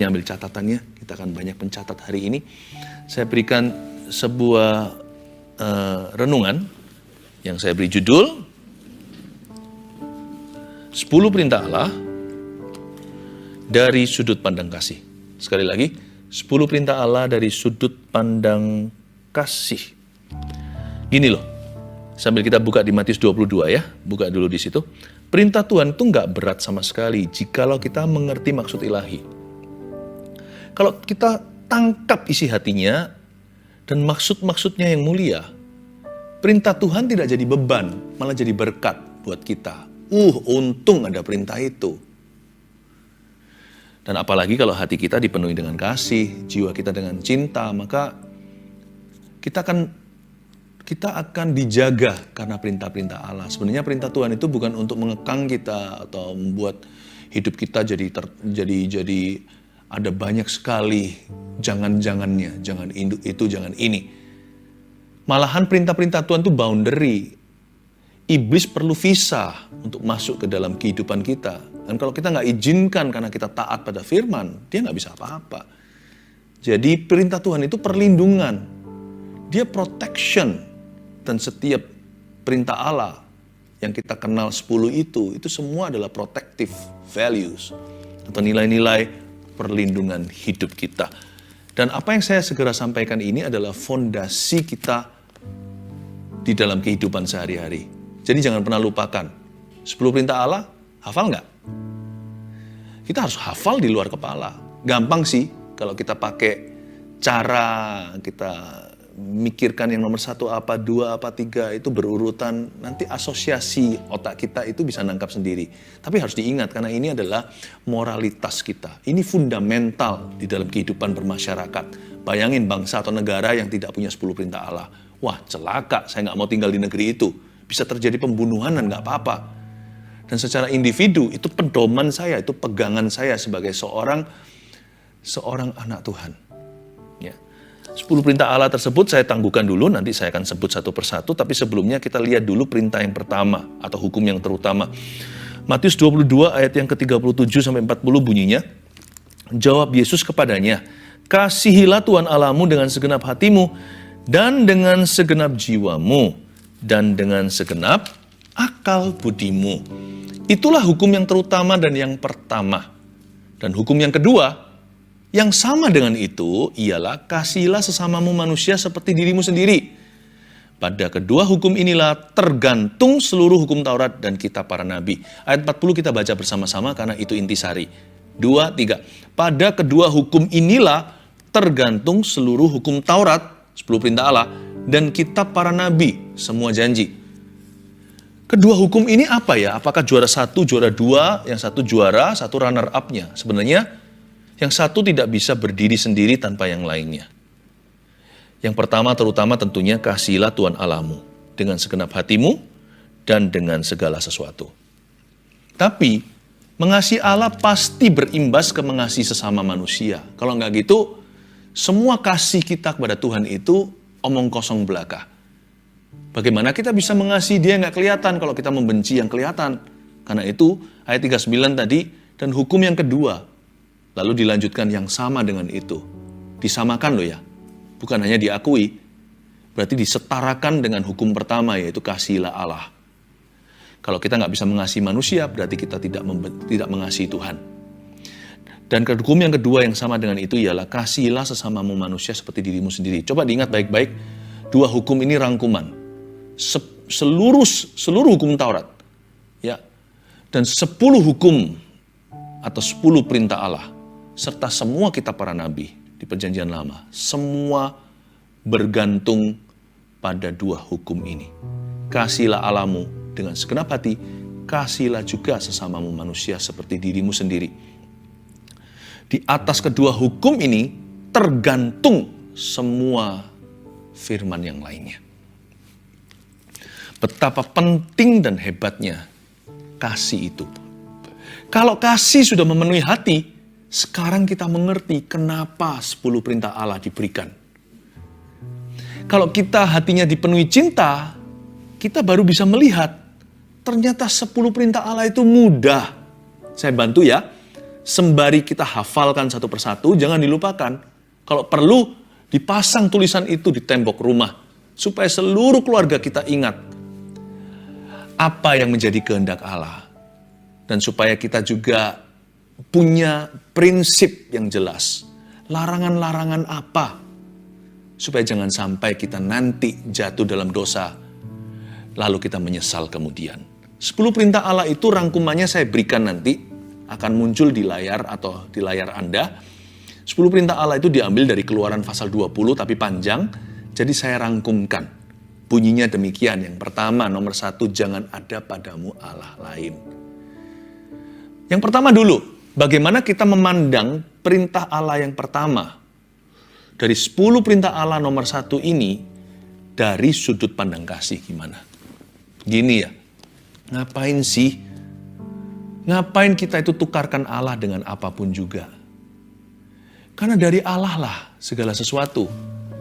Ambil catatannya, kita akan banyak mencatat hari ini. Saya berikan sebuah renungan yang saya beri judul 10 perintah Allah dari sudut pandang kasih. Sekali lagi, 10 perintah Allah dari sudut pandang kasih. Gini loh, sambil kita buka di Matius 22 ya, buka dulu di situ. Perintah Tuhan itu nggak berat sama sekali jikalau kita mengerti maksud ilahi. Kalau kita tangkap isi hatinya dan maksud-maksudnya yang mulia, perintah Tuhan tidak jadi beban, malah jadi berkat buat kita. Untung ada perintah itu. Dan apalagi kalau hati kita dipenuhi dengan kasih, jiwa kita dengan cinta, maka kita akan dijaga karena perintah-perintah Allah. Sebenarnya perintah Tuhan itu bukan untuk mengekang kita atau membuat hidup kita jadi ada banyak sekali jangan-jangannya, jangan itu, jangan ini. Malahan perintah-perintah Tuhan itu boundary. Iblis perlu visa untuk masuk ke dalam kehidupan kita. Dan kalau kita nggak izinkan karena kita taat pada firman, dia nggak bisa apa-apa. Jadi perintah Tuhan itu perlindungan. Dia protection. Dan setiap perintah Allah yang kita kenal 10 itu semua adalah protective values. Atau nilai-nilai perlindungan hidup kita. Dan apa yang saya segera sampaikan ini adalah fondasi kita di dalam kehidupan sehari-hari. Jadi jangan pernah lupakan. 10 perintah Allah, hafal nggak? Kita harus hafal di luar kepala. Gampang sih kalau kita pakai cara kita mikirkan yang nomor 1 apa, 2 apa, 3 itu berurutan. Nanti asosiasi otak kita itu bisa nangkap sendiri. Tapi harus diingat karena ini adalah moralitas kita. Ini fundamental di dalam kehidupan bermasyarakat. Bayangin bangsa atau negara yang tidak punya 10 perintah Allah. Wah celaka, saya nggak mau tinggal di negeri itu. Bisa terjadi pembunuhan dan nggak apa-apa. Dan secara individu itu pedoman saya, itu pegangan saya sebagai seorang anak Tuhan. Ya. 10 perintah Allah tersebut saya tangguhkan dulu, nanti saya akan sebut satu persatu, tapi sebelumnya kita lihat dulu perintah yang pertama, atau hukum yang terutama. Matius 22 ayat yang ke-37 sampai 40 bunyinya, jawab Yesus kepadanya, kasihilah Tuhan Allahmu dengan segenap hatimu, dan dengan segenap jiwamu, dan dengan segenap akal budimu. Itulah hukum yang terutama dan yang pertama. Dan hukum yang kedua, yang sama dengan itu ialah kasihilah sesamamu manusia seperti dirimu sendiri. Pada kedua hukum inilah tergantung seluruh hukum Taurat dan kitab para nabi. Ayat 40 kita baca bersama-sama karena itu intisari. 2, 3. Pada kedua hukum inilah tergantung seluruh hukum Taurat, 10 perintah Allah, dan kitab para nabi, semua janji. Kedua hukum ini apa ya? Apakah juara 1, juara 2, yang satu juara, satu runner up-nya? Sebenarnya yang satu tidak bisa berdiri sendiri tanpa yang lainnya. Yang pertama terutama tentunya kasihilah Tuhan Allahmu dengan segenap hatimu dan dengan segala sesuatu. Tapi mengasihi Allah pasti berimbas ke mengasihi sesama manusia. Kalau nggak gitu, semua kasih kita kepada Tuhan itu omong kosong belaka. Bagaimana kita bisa mengasihi dia yang nggak kelihatan kalau kita membenci yang kelihatan? Karena itu ayat 39 tadi, dan hukum yang kedua, lalu dilanjutkan yang sama dengan itu. Disamakan loh ya, bukan hanya diakui, berarti disetarakan dengan hukum pertama yaitu kasihilah Allah. Kalau kita nggak bisa mengasihi manusia, berarti kita tidak mengasihi Tuhan. Dan hukum yang kedua yang sama dengan itu ialah kasihilah sesamamu manusia seperti dirimu sendiri. Coba diingat baik-baik, dua hukum ini rangkuman. Seluruh hukum Taurat. Ya. Dan 10 hukum atau 10 perintah Allah. Serta semua kitab para nabi di perjanjian lama. Semua bergantung pada dua hukum ini. Kasihilah Allahmu dengan segenap hati. Kasihilah juga sesamamu manusia seperti dirimu sendiri. Di atas kedua hukum ini tergantung semua firman yang lainnya. Betapa penting dan hebatnya kasih itu. Kalau kasih sudah memenuhi hati, sekarang kita mengerti kenapa 10 perintah Allah diberikan. Kalau kita hatinya dipenuhi cinta, kita baru bisa melihat ternyata 10 perintah Allah itu mudah. Saya bantu ya. sembari kita hafalkan satu persatu, jangan dilupakan. Kalau perlu, dipasang tulisan itu di tembok rumah, supaya seluruh keluarga kita ingat apa yang menjadi kehendak Allah. Dan supaya kita juga punya prinsip yang jelas. Larangan-larangan apa? Supaya jangan sampai kita nanti jatuh dalam dosa, lalu kita menyesal kemudian. 10 perintah Allah itu rangkumannya saya berikan nanti, akan muncul di layar atau di layar Anda. 10 perintah Allah itu diambil dari Keluaran pasal 20, tapi panjang, jadi saya rangkumkan. Bunyinya demikian, yang pertama, nomor 1, jangan ada padamu Allah lain. Yang pertama dulu, bagaimana kita memandang perintah Allah yang pertama? Dari 10 perintah Allah nomor 1 ini, dari sudut pandang kasih gimana? Gini ya, ngapain sih? Ngapain kita itu tukarkan Allah dengan apapun juga? Karena dari Allah lah segala sesuatu.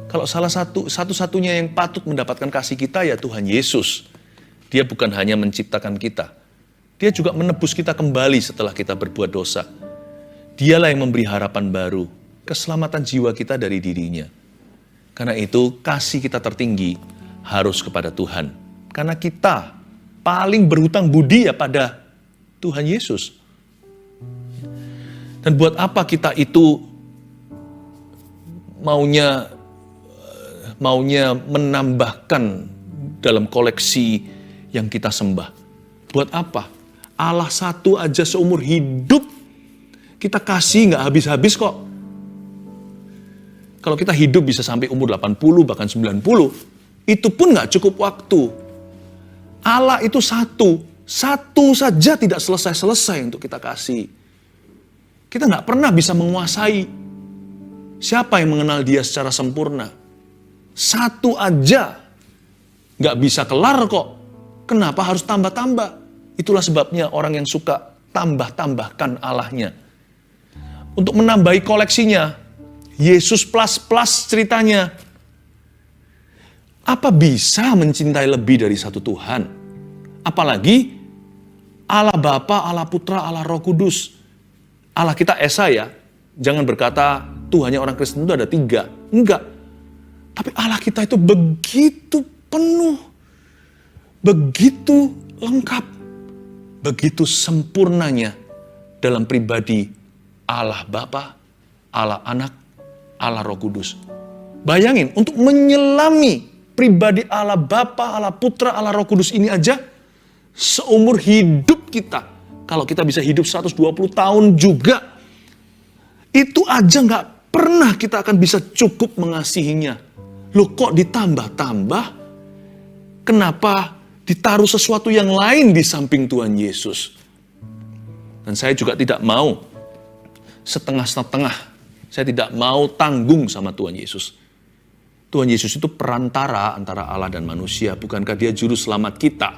Kalau satu-satunya yang patut mendapatkan kasih kita ya Tuhan Yesus. Dia bukan hanya menciptakan kita. Dia juga menebus kita kembali setelah kita berbuat dosa. Dialah yang memberi harapan baru, keselamatan jiwa kita dari dirinya. Karena itu kasih kita tertinggi harus kepada Tuhan. Karena kita paling berhutang budi ya pada Tuhan Yesus. Dan buat apa kita itu maunya menambahkan dalam koleksi yang kita sembah? Buat apa? Allah satu aja seumur hidup kita kasih nggak habis-habis kok. Kalau kita hidup bisa sampai umur 80, bahkan 90, itu pun nggak cukup waktu. Allah itu satu saja tidak selesai-selesai untuk kita kasih. Kita nggak pernah bisa menguasai. Siapa yang mengenal dia secara sempurna? Satu aja nggak bisa kelar kok. Kenapa harus tambah-tambah? Itulah sebabnya orang yang suka tambah-tambahkan Allahnya. Untuk menambahi koleksinya, Yesus plus ceritanya. Apa bisa mencintai lebih dari satu Tuhan? Apalagi Allah Bapa, Allah Putra, Allah Roh Kudus. Allah kita Esa ya. Jangan berkata Tuhannya orang Kristen itu ada 3. Enggak. Tapi Allah kita itu begitu penuh. Begitu lengkap. Begitu sempurnanya dalam pribadi Allah Bapa, Allah Anak, Allah Roh Kudus. Bayangin, untuk menyelami pribadi Allah Bapa, Allah Putra, Allah Roh Kudus ini aja, seumur hidup kita, kalau kita bisa hidup 120 tahun juga, itu aja nggak pernah kita akan bisa cukup mengasihinya. Loh kok ditambah-tambah? Kenapa ditaruh sesuatu yang lain di samping Tuhan Yesus? Dan saya juga tidak mau setengah-setengah. Saya tidak mau tanggung sama Tuhan Yesus. Tuhan Yesus itu perantara antara Allah dan manusia. Bukankah dia juru selamat kita?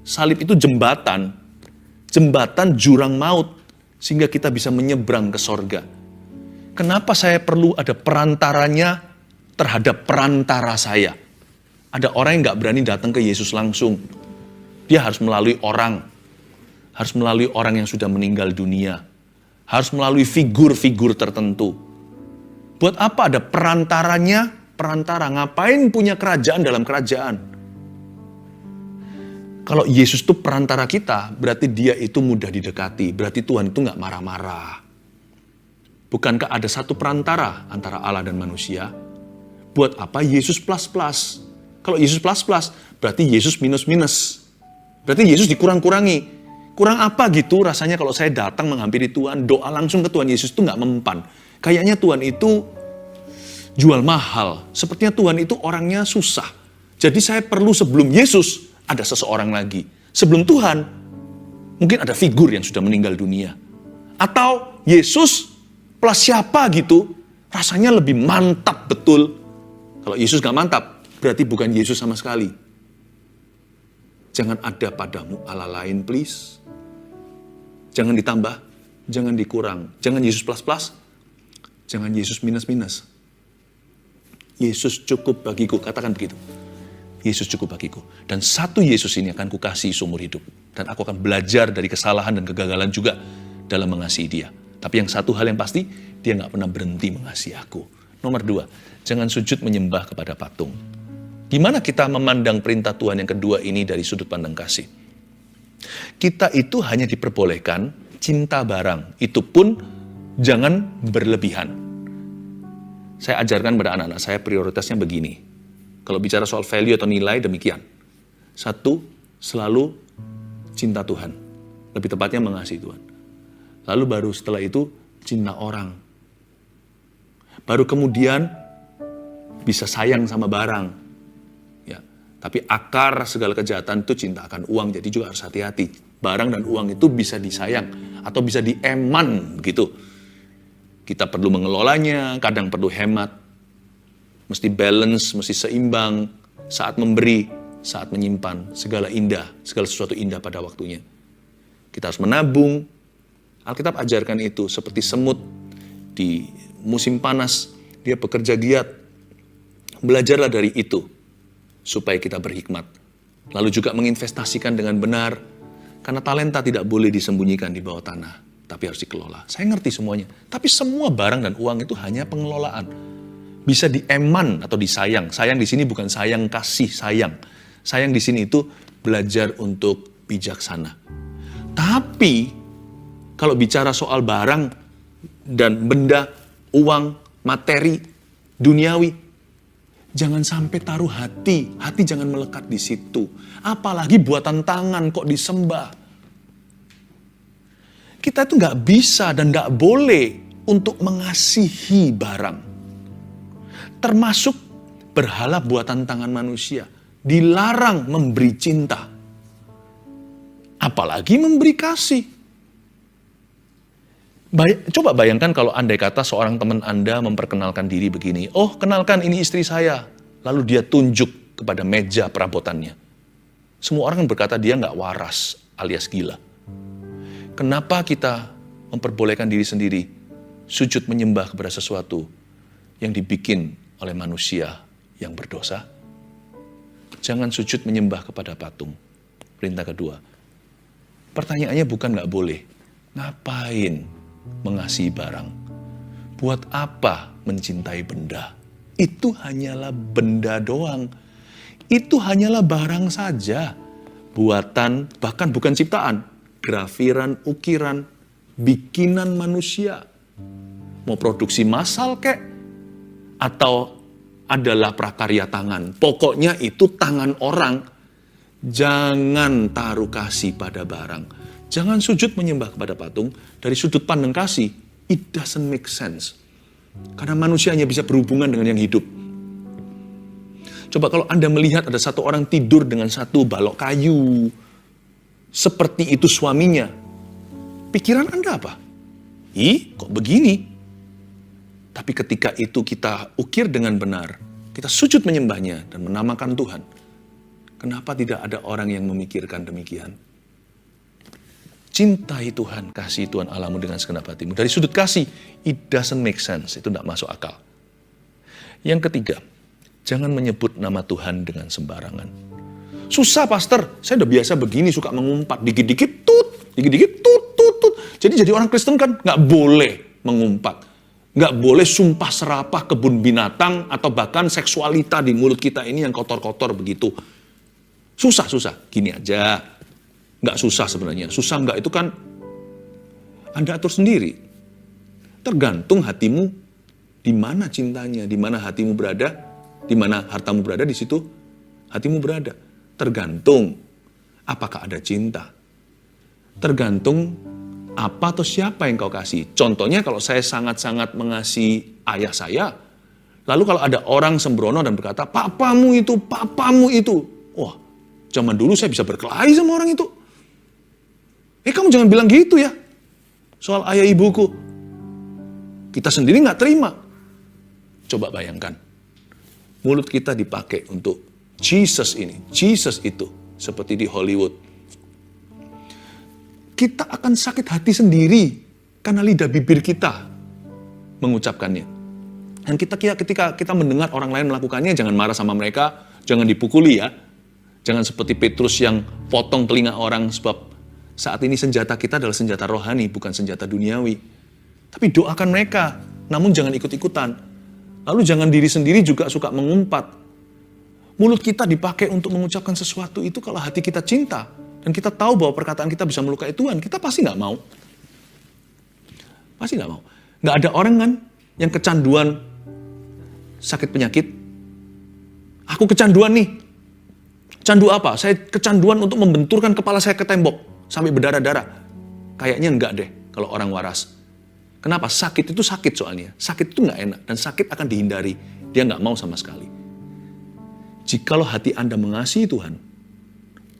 Salib itu jembatan. Jembatan jurang maut. Sehingga kita bisa menyeberang ke sorga. Kenapa saya perlu ada perantaranya terhadap perantara saya? Ada orang yang gak berani datang ke Yesus langsung. Dia harus melalui orang. Harus melalui orang yang sudah meninggal dunia. Harus melalui figur-figur tertentu. Buat apa ada perantaranya? Perantara, ngapain punya kerajaan dalam kerajaan? Kalau Yesus itu perantara kita, berarti dia itu mudah didekati. Berarti Tuhan itu gak marah-marah. Bukankah ada satu perantara antara Allah dan manusia? Buat apa Yesus plus-plus? Kalau Yesus plus-plus, berarti Yesus minus-minus. Berarti Yesus dikurang-kurangi. Kurang apa gitu rasanya kalau saya datang menghampiri Tuhan, doa langsung ke Tuhan Yesus itu gak mempan. Kayaknya Tuhan itu jual mahal. Sepertinya Tuhan itu orangnya susah. Jadi saya perlu sebelum Yesus ada seseorang lagi. Sebelum Tuhan, mungkin ada figur yang sudah meninggal dunia. Atau Yesus plus siapa gitu, rasanya lebih mantap betul. Kalau Yesus gak mantap, berarti bukan Yesus sama sekali. Jangan ada padamu Allah lain, please. Jangan ditambah, jangan dikurang. Jangan Yesus plus-plus, jangan Yesus minus-minus. Yesus cukup bagiku, katakan begitu. Yesus cukup bagiku. Dan satu Yesus ini akan kukasihi seumur hidup. Dan aku akan belajar dari kesalahan dan kegagalan juga dalam mengasihi dia. Tapi yang satu hal yang pasti, dia nggak pernah berhenti mengasihi aku. Nomor 2, jangan sujud menyembah kepada patung. Gimana kita memandang perintah Tuhan yang kedua ini dari sudut pandang kasih? Kita itu hanya diperbolehkan cinta barang. Itu pun jangan berlebihan. Saya ajarkan pada anak-anak saya prioritasnya begini. Kalau bicara soal value atau nilai demikian. 1, selalu cinta Tuhan. Lebih tepatnya mengasihi Tuhan. Lalu baru setelah itu cinta orang. Baru kemudian bisa sayang sama barang. Ya, tapi akar segala kejahatan itu cinta akan uang. Jadi juga harus hati-hati. Barang dan uang itu bisa disayang atau bisa dieman gitu. Kita perlu mengelolanya, kadang perlu hemat. Mesti balance, mesti seimbang. Saat memberi, saat menyimpan. Segala indah, segala sesuatu indah pada waktunya. Kita harus menabung. Alkitab ajarkan itu seperti semut di musim panas. Dia bekerja giat. Belajarlah dari itu supaya kita berhikmat. Lalu juga menginvestasikan dengan benar. Karena talenta tidak boleh disembunyikan di bawah tanah. Tapi harus dikelola. Saya ngerti semuanya. Tapi semua barang dan uang itu hanya pengelolaan. Bisa dieman atau disayang. Sayang di sini bukan sayang kasih, sayang. Sayang di sini itu belajar untuk bijaksana. Tapi kalau bicara soal barang dan benda, uang, materi, duniawi, jangan sampai taruh hati. Hati jangan melekat di situ. Apalagi buatan tangan kok disembah. Kita itu nggak bisa dan nggak boleh untuk mengasihi barang. Termasuk berhala buatan tangan manusia. Dilarang memberi cinta. Apalagi memberi kasih. Coba bayangkan kalau andai kata seorang teman Anda memperkenalkan diri begini. Oh, kenalkan ini istri saya. Lalu dia tunjuk kepada meja perabotannya. Semua orang berkata dia nggak waras alias gila. Kenapa kita memperbolehkan diri sendiri sujud menyembah kepada sesuatu yang dibikin oleh manusia yang berdosa? Jangan sujud menyembah kepada patung. Perintah kedua. Pertanyaannya bukan nggak boleh. Ngapain mengasihi barang? Buat apa mencintai benda? Itu hanyalah benda doang. Itu hanyalah barang saja. Buatan, bahkan bukan ciptaan. Grafiran, ukiran, bikinan manusia. Mau produksi massal kek? Atau adalah prakarya tangan. Pokoknya itu tangan orang. Jangan taruh kasih pada barang. Jangan sujud menyembah kepada patung. Dari sudut pandang kasih, it doesn't make sense. Karena manusia hanya bisa berhubungan dengan yang hidup. Coba kalau Anda melihat ada satu orang tidur dengan satu balok kayu. Seperti itu suaminya. Pikiran Anda apa? Ih, kok begini? Tapi ketika itu kita ukir dengan benar, kita sujud menyembahnya dan menamakan Tuhan. Kenapa tidak ada orang yang memikirkan demikian? Cintai Tuhan, kasih Tuhan Allahmu dengan segenap hatimu. Dari sudut kasih, it doesn't make sense. Itu tidak masuk akal. Yang ketiga, jangan menyebut nama Tuhan dengan sembarangan. Susah, pastor. Saya udah biasa begini, suka mengumpat. Dikit-dikit tut, dikit-dikit tut, tut, tut. Jadi orang Kristen kan nggak boleh mengumpat. Nggak boleh sumpah serapah kebun binatang atau bahkan seksualita di mulut kita ini yang kotor-kotor begitu. Susah. Gini aja. Nggak susah sebenarnya. Susah nggak itu kan Anda atur sendiri. Tergantung hatimu di mana cintanya, di mana hatimu berada, di mana hartamu berada, di situ hatimu berada. Tergantung apakah ada cinta. Tergantung apa atau siapa yang kau kasih. Contohnya kalau saya sangat-sangat mengasihi ayah saya, lalu kalau ada orang sembrono dan berkata, papamu itu. Wah, zaman dulu saya bisa berkelahi sama orang itu. Kamu jangan bilang gitu ya. Soal ayah ibuku. Kita sendiri nggak terima. Coba bayangkan. Mulut kita dipakai untuk Jesus ini, Jesus itu. Seperti di Hollywood. Kita akan sakit hati sendiri karena lidah bibir kita mengucapkannya. Dan ketika kita mendengar orang lain melakukannya, jangan marah sama mereka, jangan dipukuli ya. Jangan seperti Petrus yang potong telinga orang, sebab saat ini senjata kita adalah senjata rohani, bukan senjata duniawi. Tapi doakan mereka, namun jangan ikut-ikutan. Lalu jangan diri sendiri juga suka mengumpat. Mulut kita dipakai untuk mengucapkan sesuatu itu kalau hati kita cinta. Dan kita tahu bahwa perkataan kita bisa melukai Tuhan, kita pasti nggak mau. Pasti nggak mau. Nggak ada orang kan yang kecanduan sakit penyakit. Aku kecanduan nih. Candu apa? Saya kecanduan untuk membenturkan kepala saya ke tembok sampai berdarah-darah. Kayaknya enggak deh kalau orang waras. Kenapa? Sakit itu sakit soalnya. Sakit itu nggak enak dan sakit akan dihindari. Dia nggak mau sama sekali. Jikalau hati Anda mengasihi Tuhan,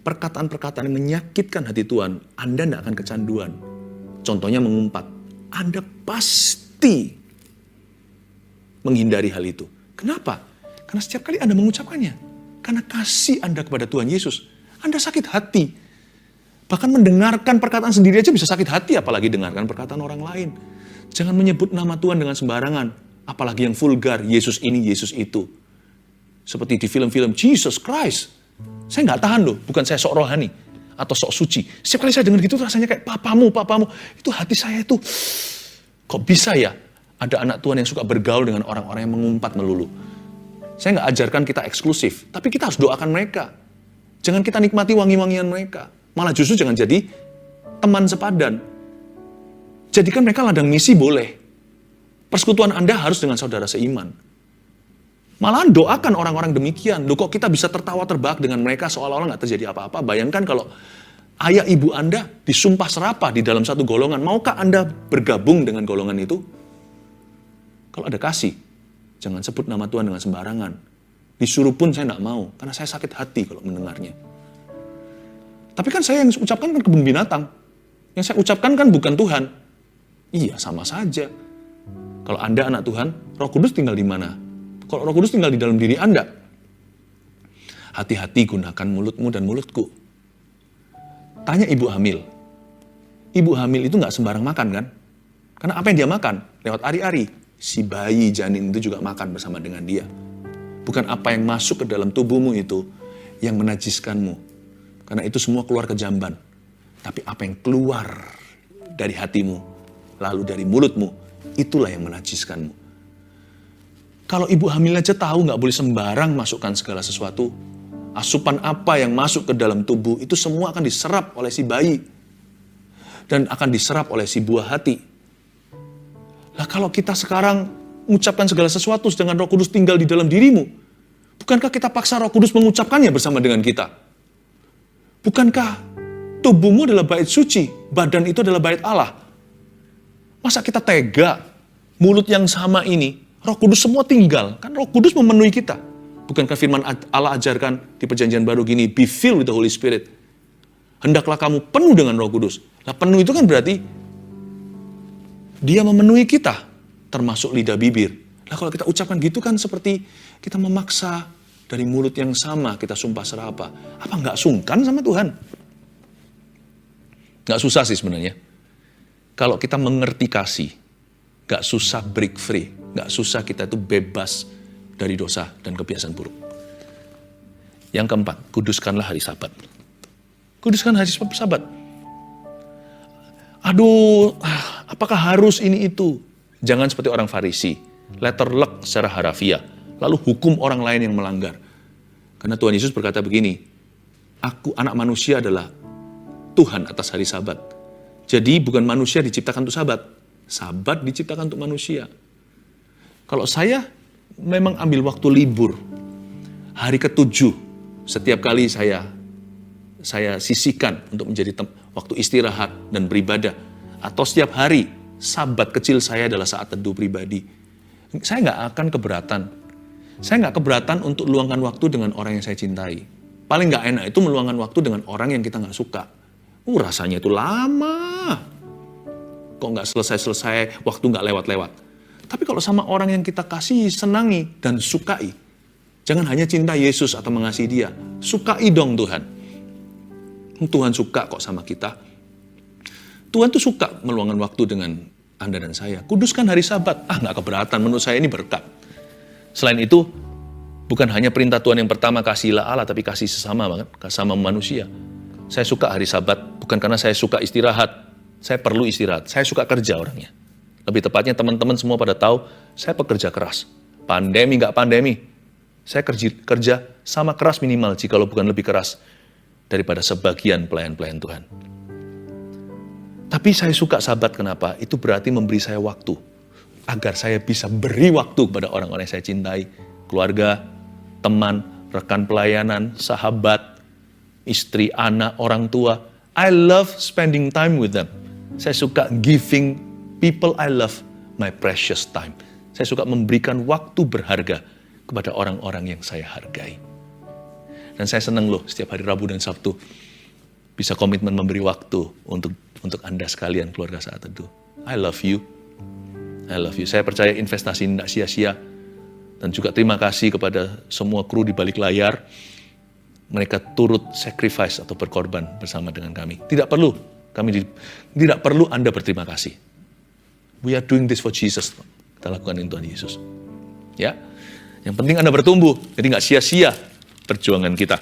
perkataan-perkataan yang menyakitkan hati Tuhan, Anda tidak akan kecanduan. Contohnya mengumpat. Anda pasti menghindari hal itu. Kenapa? Karena setiap kali Anda mengucapkannya, karena kasih Anda kepada Tuhan Yesus, Anda sakit hati. Bahkan mendengarkan perkataan sendiri aja bisa sakit hati, apalagi dengarkan perkataan orang lain. Jangan menyebut nama Tuhan dengan sembarangan, apalagi yang vulgar, Yesus ini, Yesus itu. Seperti di film-film Jesus Christ. Saya nggak tahan loh, bukan saya sok rohani atau sok suci. Setiap kali saya dengar gitu rasanya kayak papamu. Itu hati saya itu, kok bisa ya ada anak Tuhan yang suka bergaul dengan orang-orang yang mengumpat melulu. Saya nggak ajarkan kita eksklusif, tapi kita harus doakan mereka. Jangan kita nikmati wangi-wangian mereka. Malah justru jangan jadi teman sepadan. Jadikan mereka ladang misi boleh. Persekutuan Anda harus dengan saudara seiman. Malahan doakan orang-orang demikian. Loh kok kita bisa tertawa terbahak dengan mereka seolah-olah nggak terjadi apa-apa. Bayangkan kalau ayah ibu Anda disumpah serapah di dalam satu golongan. Maukah Anda bergabung dengan golongan itu? Kalau ada kasih, jangan sebut nama Tuhan dengan sembarangan. Disuruh pun saya nggak mau, karena saya sakit hati kalau mendengarnya. Tapi kan saya yang ucapkan kan kebun binatang. Yang saya ucapkan kan bukan Tuhan. Iya, sama saja. Kalau Anda anak Tuhan, Roh Kudus tinggal di mana? Kalau Roh Kudus tinggal di dalam diri Anda. Hati-hati gunakan mulutmu dan mulutku. Tanya ibu hamil. Ibu hamil itu nggak sembarang makan kan? Karena apa yang dia makan? Lewat ari-ari. Si bayi janin itu juga makan bersama dengan dia. Bukan apa yang masuk ke dalam tubuhmu itu yang menajiskanmu. Karena itu semua keluar ke jamban. Tapi apa yang keluar dari hatimu, lalu dari mulutmu, itulah yang menajiskanmu. Kalau ibu hamil aja tahu nggak boleh sembarang masukkan segala sesuatu, asupan apa yang masuk ke dalam tubuh, itu semua akan diserap oleh si bayi. Dan akan diserap oleh si buah hati. Lah kalau kita sekarang mengucapkan segala sesuatu sedangkan Roh Kudus tinggal di dalam dirimu, bukankah kita paksa Roh Kudus mengucapkannya bersama dengan kita? Bukankah tubuhmu adalah bait suci, badan itu adalah bait Allah? Masa kita tega, mulut yang sama ini, Roh Kudus semua tinggal, kan Roh Kudus memenuhi kita. Bukankah firman Allah ajarkan di perjanjian baru gini, be filled with the Holy Spirit. Hendaklah kamu penuh dengan Roh Kudus. Nah penuh itu kan berarti dia memenuhi kita, termasuk lidah bibir. Nah kalau kita ucapkan gitu kan seperti kita memaksa dari mulut yang sama kita sumpah serapah. Apa nggak sungkan sama Tuhan? Nggak susah sih sebenarnya. Kalau kita mengerti kasih, nggak susah break free. Nggak susah kita itu bebas dari dosa dan kebiasaan buruk. Yang keempat, kuduskanlah hari Sabat. Kuduskan hari Sabat. Aduh, apakah harus ini itu? Jangan seperti orang Farisi, letterlek secara harafiah, lalu hukum orang lain yang melanggar. Karena Tuhan Yesus berkata begini, aku anak manusia adalah Tuhan atas hari Sabat. Jadi bukan manusia diciptakan untuk Sabat, Sabat diciptakan untuk manusia. Kalau saya memang ambil waktu libur, hari ke-7, setiap kali saya sisihkan untuk menjadi waktu istirahat dan beribadah. Atau setiap hari, Sabat kecil saya adalah saat teduh pribadi. Saya nggak akan keberatan. Saya nggak keberatan untuk luangkan waktu dengan orang yang saya cintai. Paling nggak enak itu meluangkan waktu dengan orang yang kita nggak suka. Rasanya itu lama. Kok nggak selesai-selesai, waktu nggak lewat-lewat. Tapi kalau sama orang yang kita kasih, senangi, dan sukai, jangan hanya cinta Yesus atau mengasihi dia. Sukai dong Tuhan. Tuhan suka kok sama kita. Tuhan tuh suka meluangkan waktu dengan Anda dan saya. Kuduskan hari Sabat. Nggak keberatan. Menurut saya ini berkat. Selain itu, bukan hanya perintah Tuhan yang pertama, kasihilah Allah, tapi kasih sesama manusia. Saya suka hari Sabat, bukan karena saya suka istirahat. Saya perlu istirahat. Saya suka kerja orangnya. Lebih tepatnya teman-teman semua pada tahu, saya pekerja keras. Pandemi nggak pandemi, saya kerja sama keras minimal, jikalau bukan lebih keras daripada sebagian pelayan-pelayan Tuhan. Tapi saya suka sahabat, kenapa? Itu berarti memberi saya waktu, agar saya bisa beri waktu kepada orang-orang yang saya cintai, keluarga, teman, rekan pelayanan, sahabat, istri, anak, orang tua. I love spending time with them. Saya suka giving people I love my precious time. Saya suka memberikan waktu berharga kepada orang-orang yang saya hargai. Dan saya senang loh setiap hari Rabu dan Sabtu bisa komitmen memberi waktu untuk Anda sekalian, keluarga Saat Teduh. I love you. I love you. Saya percaya investasi ini tidak sia-sia. Dan juga terima kasih kepada semua kru di balik layar. Mereka turut sacrifice atau berkorban bersama dengan kami. Tidak perlu Anda berterima kasih. We are doing this for Jesus. Kita lakukan ini Tuhan Yesus. Ya, yang penting Anda bertumbuh. Jadi nggak sia-sia perjuangan kita.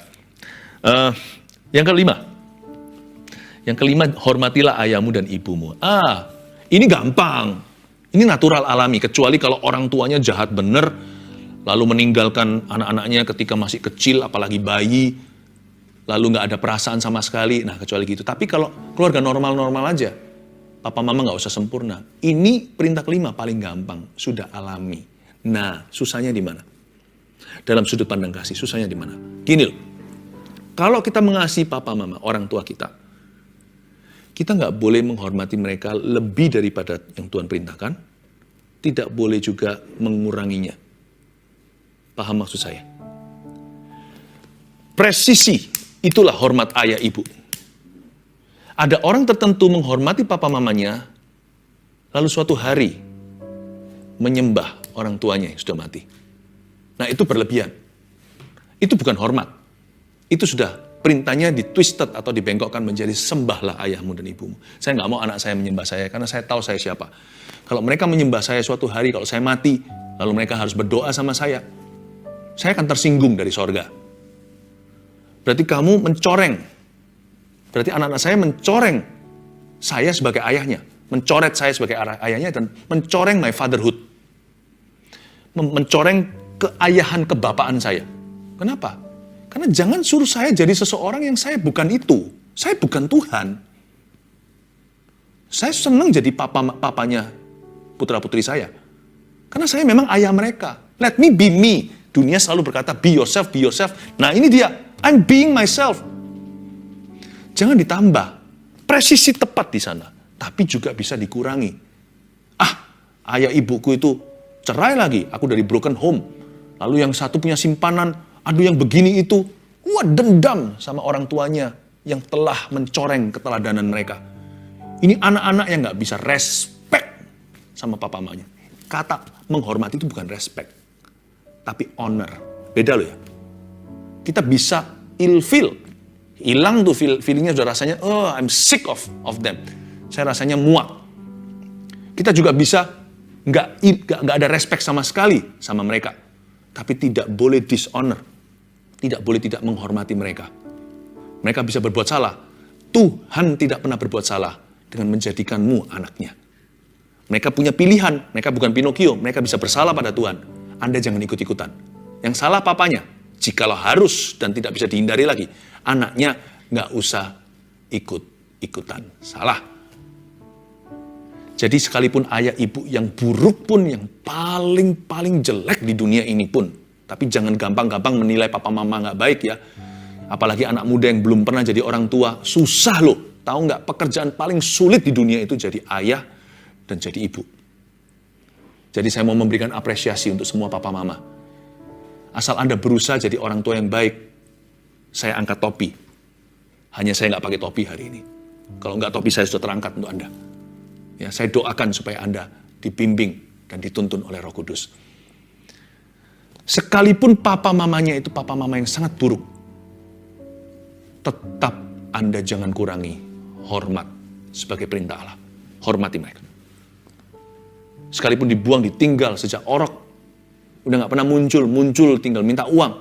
Yang kelima, hormatilah ayahmu dan ibumu. Ini gampang. Ini natural alami, kecuali kalau orang tuanya jahat bener, lalu meninggalkan anak-anaknya ketika masih kecil, apalagi bayi, lalu nggak ada perasaan sama sekali. Nah, kecuali gitu. Tapi kalau keluarga normal-normal aja, papa mama nggak usah sempurna. Ini perintah kelima paling gampang, sudah alami. Nah, susahnya di mana? Dalam sudut pandang kasih, susahnya di mana? Gini loh, kalau kita mengasihi papa mama, orang tua kita nggak boleh menghormati mereka lebih daripada yang Tuhan perintahkan, tidak boleh juga menguranginya. Paham maksud saya? Presisi, itulah hormat ayah ibu. Ada orang tertentu menghormati papa mamanya, lalu suatu hari menyembah orang tuanya yang sudah mati. Nah, itu berlebihan. Itu bukan hormat. Itu sudah perintahnya ditwisted atau dibengkokkan menjadi sembahlah ayahmu dan ibumu. Saya nggak mau anak saya menyembah saya karena saya tahu saya siapa. Kalau mereka menyembah saya suatu hari, kalau saya mati, lalu mereka harus berdoa sama saya akan tersinggung dari sorga. Berarti kamu mencoreng. Berarti anak-anak saya mencoreng saya sebagai ayahnya. Mencoret saya sebagai ayahnya dan mencoreng my fatherhood. Mencoreng keayahan kebapaan saya. Kenapa? Karena jangan suruh saya jadi seseorang yang saya bukan itu. Saya bukan Tuhan. Saya senang jadi papanya putra-putri saya. Karena saya memang ayah mereka. Let me be me. Dunia selalu berkata, be yourself, be yourself. Nah, ini dia. I'm being myself. Jangan ditambah. Presisi tepat di sana. Tapi juga bisa dikurangi. Ayah ibuku itu cerai lagi. Aku dari broken home. Lalu yang satu punya simpanan. Aduh, yang begini itu, dendam sama orang tuanya yang telah mencoreng keteladanan mereka. Ini anak-anak yang gak bisa respect sama papa mamanya. Kata menghormati itu bukan respect, tapi honor. Beda loh ya. Kita bisa ilfeel. Hilang tuh feelingnya, sudah rasanya, I'm sick of them. Saya rasanya muak. Kita juga bisa gak ada respect sama sekali sama mereka. Tapi tidak boleh dishonor. Tidak boleh tidak menghormati mereka. Mereka bisa berbuat salah. Tuhan tidak pernah berbuat salah dengan menjadikanmu anaknya. Mereka punya pilihan. Mereka bukan Pinocchio. Mereka bisa bersalah pada Tuhan. Anda jangan ikut-ikutan. Yang salah papanya. Jikalau harus dan tidak bisa dihindari lagi. Anaknya nggak usah ikut-ikutan. Salah. Jadi sekalipun ayah ibu yang buruk pun, yang paling jelek di dunia ini pun, tapi jangan gampang-gampang menilai papa mama nggak baik ya. Apalagi anak muda yang belum pernah jadi orang tua, susah loh. Tahu nggak, pekerjaan paling sulit di dunia itu jadi ayah dan jadi ibu. Jadi saya mau memberikan apresiasi untuk semua papa mama. Asal Anda berusaha jadi orang tua yang baik, saya angkat topi. Hanya saya nggak pakai topi hari ini. Kalau nggak topi saya sudah terangkat untuk Anda. Ya, saya doakan supaya Anda dibimbing dan dituntun oleh Roh Kudus. Sekalipun papa mamanya itu papa mama yang sangat buruk, tetap Anda jangan kurangi hormat sebagai perintah Allah. Hormati mereka. Sekalipun dibuang, ditinggal sejak orok, udah gak pernah muncul tinggal minta uang.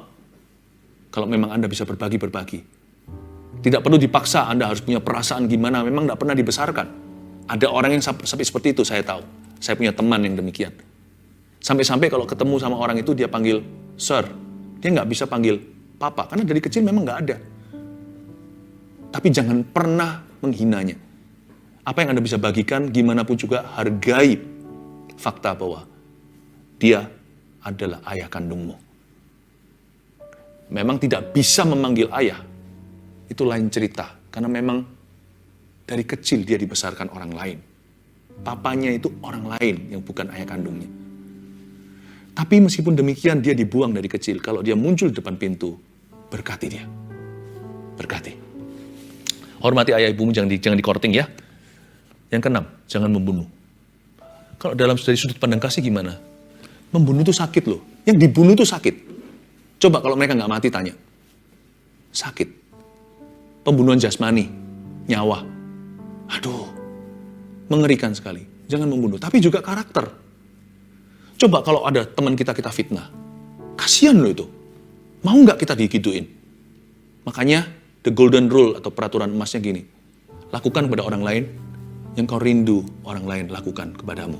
Kalau memang Anda bisa berbagi. Tidak perlu dipaksa Anda harus punya perasaan gimana, memang gak pernah dibesarkan. Ada orang yang seperti itu, saya tahu. Saya punya teman yang demikian. Sampai-sampai kalau ketemu sama orang itu dia panggil sir. Dia nggak bisa panggil papa, karena dari kecil memang nggak ada. Tapi jangan pernah menghinanya. Apa yang Anda bisa bagikan, gimana pun juga hargai fakta bahwa dia adalah ayah kandungmu. Memang tidak bisa memanggil ayah, itu lain cerita. Karena memang dari kecil dia dibesarkan orang lain. Papanya itu orang lain yang bukan ayah kandungnya. Tapi meskipun demikian dia dibuang dari kecil. Kalau dia muncul di depan pintu, berkati dia. Berkati. Hormati ayah ibumu, jangan dikorting ya. Yang keenam, jangan membunuh. Kalau dari sudut pandang kasih gimana? Membunuh itu sakit loh. Yang dibunuh itu sakit. Coba kalau mereka nggak mati tanya. Sakit. Pembunuhan jasmani, nyawa. Aduh, mengerikan sekali. Jangan membunuh. Tapi juga karakter. Coba kalau ada teman kita fitnah. Kasihan loh itu. Mau nggak kita digituin? Makanya, the golden rule atau peraturan emasnya gini. Lakukan kepada orang lain, yang kau rindu orang lain lakukan kepadamu.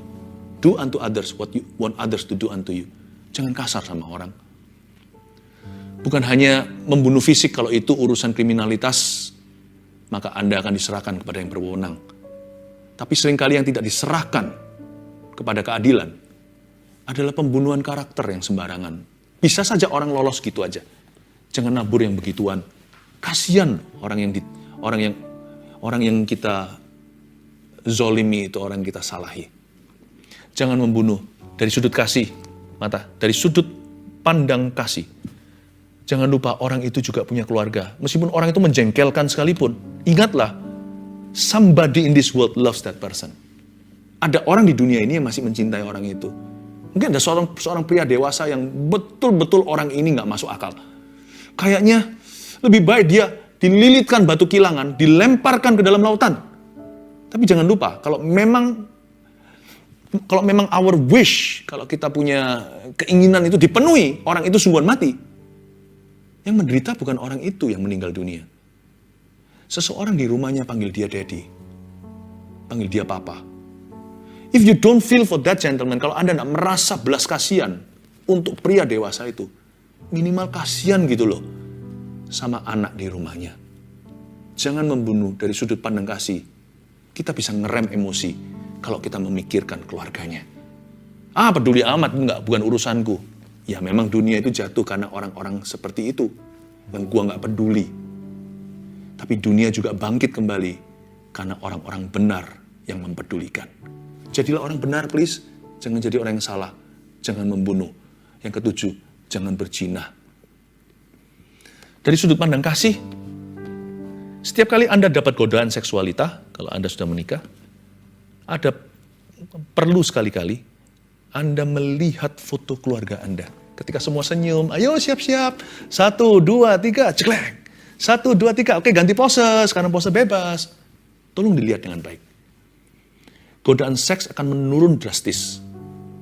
Do unto others what you want others to do unto you. Jangan kasar sama orang. Bukan hanya membunuh fisik, kalau itu urusan kriminalitas, maka Anda akan diserahkan kepada yang berwenang. Tapi seringkali yang tidak diserahkan kepada keadilan adalah pembunuhan karakter yang sembarangan. Bisa saja orang lolos gitu aja. Jangan nabur yang begituan. Kasihan orang yang kita zolimi itu, orang yang kita salahi. Jangan membunuh dari sudut kasih, dari sudut pandang kasih. Jangan lupa orang itu juga punya keluarga. Meskipun orang itu menjengkelkan sekalipun, ingatlah, somebody in this world loves that person. Ada orang di dunia ini yang masih mencintai orang itu. Mungkin ada seorang pria dewasa yang betul-betul orang ini nggak masuk akal. Kayaknya lebih baik dia dililitkan batu kilangan, dilemparkan ke dalam lautan. Tapi jangan lupa, kalau memang our wish, kalau kita punya keinginan itu dipenuhi, orang itu sungguhan mati. Yang menderita bukan orang itu yang meninggal dunia. Seseorang di rumahnya panggil dia daddy, panggil dia papa. If you don't feel for that gentleman, kalau Anda tidak merasa belas kasihan untuk pria dewasa itu, minimal kasihan gitu loh sama anak di rumahnya. Jangan membunuh dari sudut pandang kasih. Kita bisa ngerem emosi kalau kita memikirkan keluarganya. Peduli amat, bukan urusanku. Ya memang dunia itu jatuh karena orang-orang seperti itu, yang gua nggak peduli. Tapi dunia juga bangkit kembali karena orang-orang benar yang mempedulikan. Jadilah orang benar, please. Jangan jadi orang yang salah. Jangan membunuh. Yang ketujuh, jangan berzina. Dari sudut pandang kasih, setiap kali Anda dapat godaan seksualita, kalau Anda sudah menikah, ada perlu sekali-kali Anda melihat foto keluarga Anda. Ketika semua senyum, ayo siap-siap. 1, 2, 3, ceklek. 1, 2, 3, oke ganti pose, sekarang pose bebas. Tolong dilihat dengan baik. Godaan seks akan menurun drastis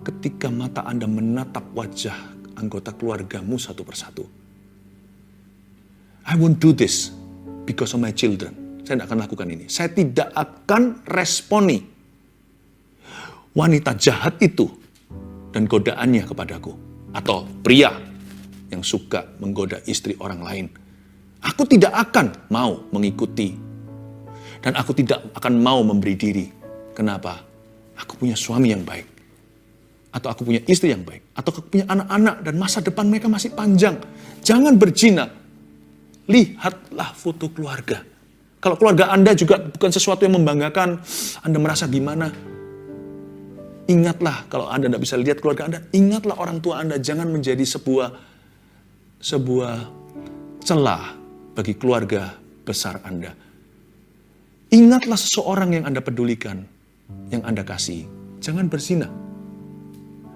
ketika mata Anda menatap wajah anggota keluargamu satu persatu. I won't do this because of my children. Saya tidak akan lakukan ini. Saya tidak akan responi wanita jahat itu dan godaannya kepadaku. Atau pria yang suka menggoda istri orang lain. Aku tidak akan mau mengikuti. Dan aku tidak akan mau memberi diri. Kenapa? Aku punya suami yang baik. Atau aku punya istri yang baik. Atau aku punya anak-anak dan masa depan mereka masih panjang. Jangan berzina. Lihatlah foto keluarga. Kalau keluarga Anda juga bukan sesuatu yang membanggakan, Anda merasa gimana? Ingatlah, kalau Anda tidak bisa lihat keluarga Anda, ingatlah orang tua Anda. Jangan menjadi sebuah celah bagi keluarga besar Anda. Ingatlah seseorang yang Anda pedulikan, yang Anda kasih. Jangan berzina.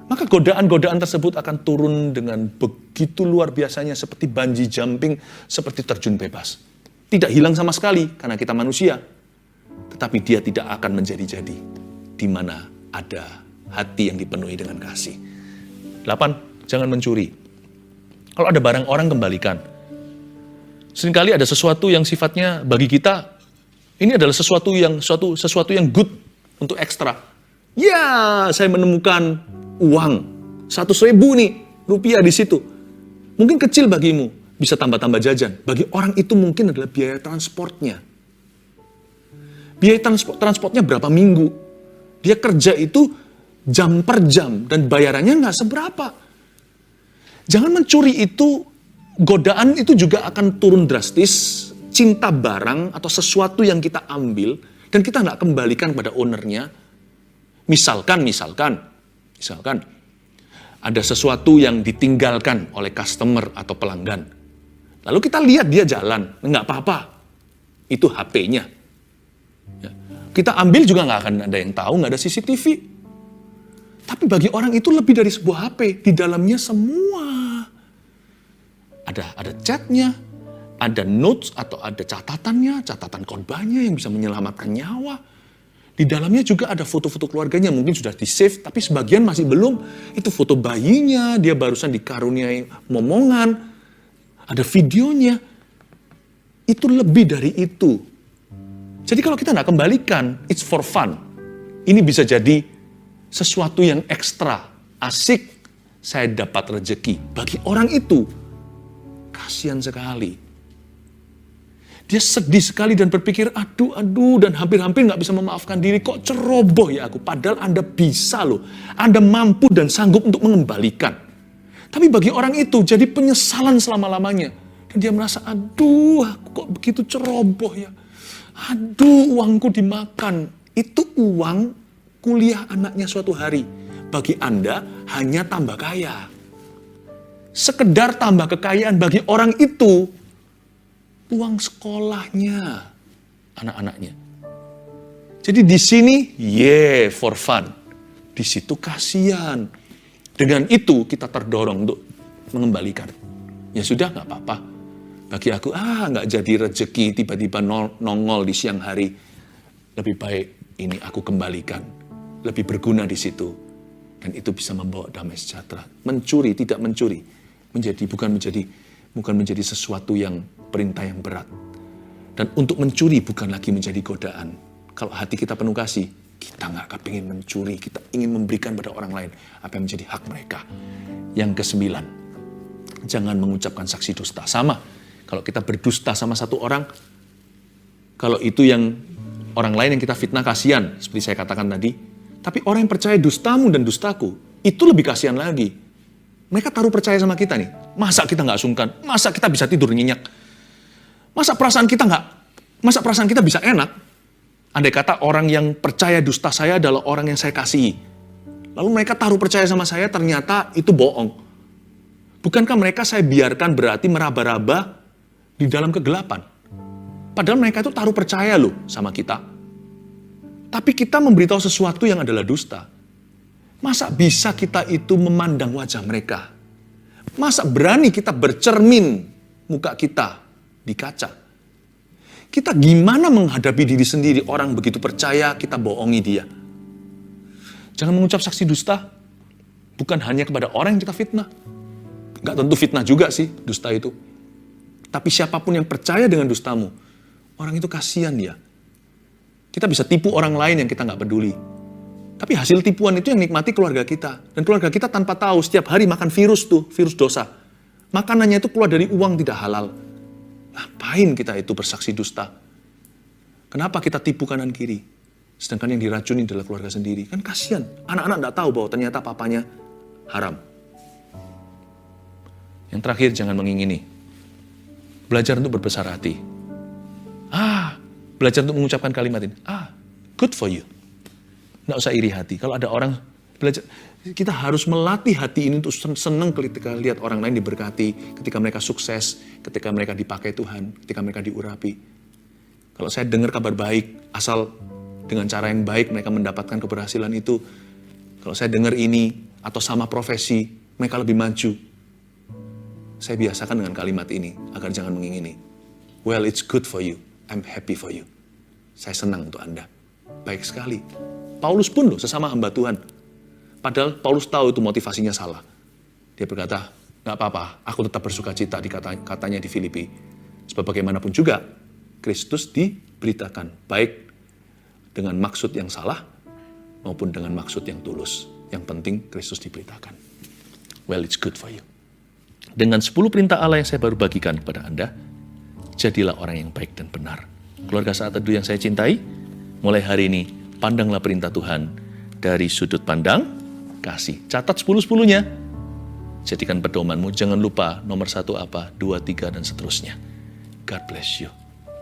Maka godaan-godaan tersebut akan turun dengan begitu luar biasanya, seperti bungee jumping, seperti terjun bebas. Tidak hilang sama sekali karena kita manusia. Tetapi dia tidak akan menjadi-jadi di mana ada hati yang dipenuhi dengan kasih. 8. Jangan mencuri. Kalau ada barang orang, kembalikan. Seringkali ada sesuatu yang sifatnya bagi kita, ini adalah sesuatu yang good untuk ekstra. Ya, saya menemukan uang 100.000 nih rupiah di situ. Mungkin kecil bagimu, bisa tambah-tambah jajan. Bagi orang itu mungkin adalah biaya transportnya. Biaya transportnya berapa minggu. Dia kerja itu jam per jam dan bayarannya nggak seberapa. Jangan mencuri itu, godaan itu juga akan turun drastis. Cinta barang atau sesuatu yang kita ambil dan kita nggak kembalikan pada ownernya. Misalkan ada sesuatu yang ditinggalkan oleh customer atau pelanggan. Lalu kita lihat dia jalan, nggak apa-apa. Itu HP-nya. Ya. Kita ambil juga nggak akan ada yang tahu, nggak ada CCTV. Tapi bagi orang itu lebih dari sebuah HP. Di dalamnya semua. Ada chatnya, ada notes atau ada catatannya, catatan korbannya yang bisa menyelamatkan nyawa. Di dalamnya juga ada foto-foto keluarganya, mungkin sudah di-save, tapi sebagian masih belum. Itu foto bayinya, dia barusan dikaruniai momongan, ada videonya. Itu lebih dari itu. Jadi kalau kita nggak kembalikan, it's for fun. Ini bisa jadi sesuatu yang ekstra, asik, saya dapat rezeki. Bagi orang itu, kasihan sekali. Dia sedih sekali dan berpikir, aduh, dan hampir-hampir nggak bisa memaafkan diri. Kok ceroboh ya aku? Padahal Anda bisa loh. Anda mampu dan sanggup untuk mengembalikan. Tapi bagi orang itu jadi penyesalan selama-lamanya. Dan dia merasa, aduh, aku kok begitu ceroboh ya. Aduh, uangku dimakan. Itu uang kuliah anaknya suatu hari. Bagi Anda, hanya tambah kaya. Sekedar tambah kekayaan bagi orang itu, uang sekolahnya anak-anaknya. Jadi di sini, for fun. Di situ kasihan. Dengan itu kita terdorong untuk mengembalikan. Ya sudah, nggak apa-apa. Bagi aku, nggak jadi rezeki tiba-tiba nongol di siang hari. Lebih baik ini aku kembalikan. Lebih berguna di situ. Dan itu bisa membawa damai sejahtera. Mencuri, tidak mencuri. Bukan menjadi sesuatu yang perintah yang berat. Dan untuk mencuri bukan lagi menjadi godaan. Kalau hati kita penuh kasih, kita nggak kepingin mencuri. Kita ingin memberikan pada orang lain apa yang menjadi hak mereka. Yang ke-9, jangan mengucapkan saksi dusta. Sama, kalau kita berdusta sama satu orang, kalau itu yang orang lain yang kita fitnah kasihan, seperti saya katakan tadi. Tapi orang yang percaya dustamu dan dustaku, itu lebih kasihan lagi. Mereka taruh percaya sama kita nih. Masa kita nggak sungkan? Masa kita bisa tidur nyenyak? Masa perasaan kita bisa enak? Andai kata orang yang percaya dusta saya adalah orang yang saya kasihi. Lalu mereka taruh percaya sama saya, ternyata itu bohong. Bukankah mereka saya biarkan berarti meraba-raba di dalam kegelapan? Padahal mereka itu taruh percaya loh sama kita. Tapi kita memberitahu sesuatu yang adalah dusta. Masa bisa kita itu memandang wajah mereka? Masa berani kita bercermin muka kita di kaca? Kita gimana menghadapi diri sendiri? Orang begitu percaya, kita bohongi dia. Jangan mengucap saksi dusta. Bukan hanya kepada orang yang kita fitnah. Gak tentu fitnah juga sih, dusta itu. Tapi siapapun yang percaya dengan dustamu, orang itu kasihan dia. Kita bisa tipu orang lain yang kita gak peduli. Tapi hasil tipuan itu yang nikmati keluarga kita. Dan keluarga kita tanpa tahu setiap hari makan virus dosa. Makanannya itu keluar dari uang tidak halal. Ngapain kita itu bersaksi dusta? Kenapa kita tipu kanan kiri? Sedangkan yang diracuni adalah keluarga sendiri. Kan kasihan. Anak-anak tidak tahu bahwa ternyata papanya haram. Yang terakhir, jangan mengingini. Belajar untuk berbesar hati. Belajar untuk mengucapkan kalimat ini. Good for you. Nggak usah iri hati. Kalau ada orang belajar, kita harus melatih hati ini untuk senang ketika lihat orang lain diberkati, ketika mereka sukses, ketika mereka dipakai Tuhan, ketika mereka diurapi. Kalau saya dengar kabar baik, asal dengan cara yang baik mereka mendapatkan keberhasilan itu. Kalau saya dengar ini, atau sama profesi, mereka lebih maju. Saya biasakan dengan kalimat ini, agar jangan mengingini. Well, it's good for you. I'm happy for you. Saya senang untuk Anda. Baik sekali. Paulus pun loh, sesama hamba Tuhan. Padahal Paulus tahu itu motivasinya salah. Dia berkata, gak apa-apa, aku tetap bersuka cita, katanya di Filipi. Sebab bagaimanapun juga, Kristus diberitakan. Baik dengan maksud yang salah, maupun dengan maksud yang tulus. Yang penting Kristus diberitakan. Well, it's good for you. Dengan 10 perintah Allah yang saya baru bagikan kepada Anda, jadilah orang yang baik dan benar. Keluarga Saat Teduh yang saya cintai, mulai hari ini, pandanglah perintah Tuhan dari sudut pandang kasih. Catat 10-10-nya. Jadikan pedomanmu, jangan lupa nomor 1 apa, 2, 3, dan seterusnya. God bless you.